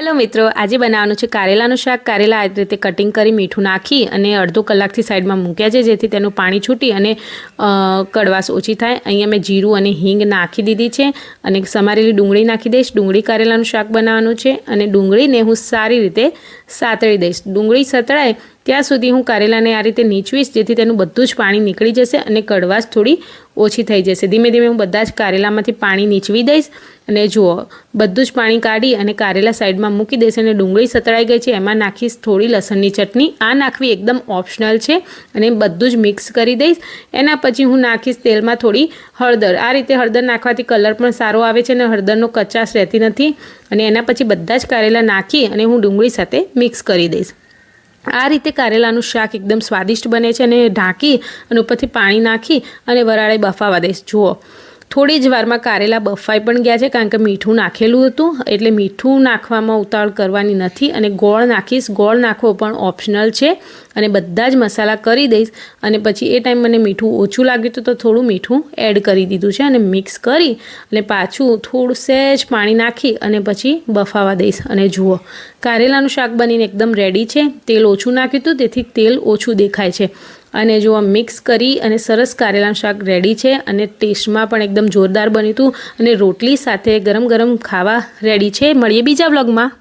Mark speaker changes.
Speaker 1: Hello મિત્રો, આજે બનાવવાનું છે કારેલાનું શાક। કારેલા આ રીતે કટિંગ કરી મીઠું નાખી અને અડધો કલાકથી સાઈડમાં મૂક્યા છે, જેથી તેનું પાણી છૂટી અને કડવાશ ઓછી થાય। અહીંયા મેં જીરું અને હિંગ નાખી દીધી છે અને સમારેલી ડુંગળી નાખી દઈશ। ડુંગળી કારેલાનું શાક બનાવવાનું છે અને ડુંગળીને હું સારી રીતે સાતળી દઈશ। ડુંગળી સતળાય ત્યાં સુધી હું કારેલાને આ રીતે નીચવીશ, જેથી તેનું બધું જ પાણી નીકળી જશે અને કડવાશ થોડી ઓછી થઈ જશે। ધીમે ધીમે હું બધા જ કારેલામાંથી પાણી નીચવી દઈશ અને જુઓ બધું જ પાણી કાઢી અને કારેલા સાઈડમાં મૂકી દઈશ અને ડુંગળી સતળાઈ ગઈ છે, એમાં નાખીશ થોડી લસણની ચટણી। આ નાખવી એકદમ ઓપ્શનલ છે અને બધું જ મિક્સ કરી દઈશ। એના પછી હું નાખીશ તેલમાં થોડી હળદર। આ રીતે હળદર નાખવાથી કલર પણ સારો આવે છે અને હળદરનો કચાશ રહેતી નથી। અને એના પછી બધા જ કારેલા નાખી અને હું ડુંગળી સાથે મિક્સ કરી દઈશ। આ રીતે કારેલાનું શાક એકદમ સ્વાદિષ્ટ બને છે અને ઢાંકી અને ઉપરથી પાણી નાખી અને વરાળે બફાવા દઈશ। જુઓ થોડી જ વારમાં કારેલા બફાઈ પણ ગયા છે, કારણ કે મીઠું નાખેલું હતું, એટલે મીઠું નાખવામાં ઉતાવળ કરવાની નથી। અને ગોળ નાખીશ। ગોળ નાખવો પણ ઓપ્શનલ છે અને બધા જ મસાલા કરી દઈશ અને પછી એ ટાઈમ મને મીઠું ઓછું લાગ્યું હતું તો થોડું મીઠું એડ કરી દીધું છે અને મિક્સ કરી અને પાછું થોડું સહેજ પાણી નાખી અને પછી બફાવા દઈશ। અને જુઓ કારેલાનું શાક બનીને એકદમ રેડી છે। તેલ ઓછું નાખ્યું હતું, તેથી તેલ ઓછું દેખાય છે। અને જો મિક્સ કરી અને સરસ કારેલાનું શાક રેડી છે અને ટેસ્ટમાં પણ એકદમ જોરદાર બન્યું હતું અને રોટલી સાથે ગરમ ગરમ ખાવા રેડી છે। મળીએ બીજા વ્લોગમાં।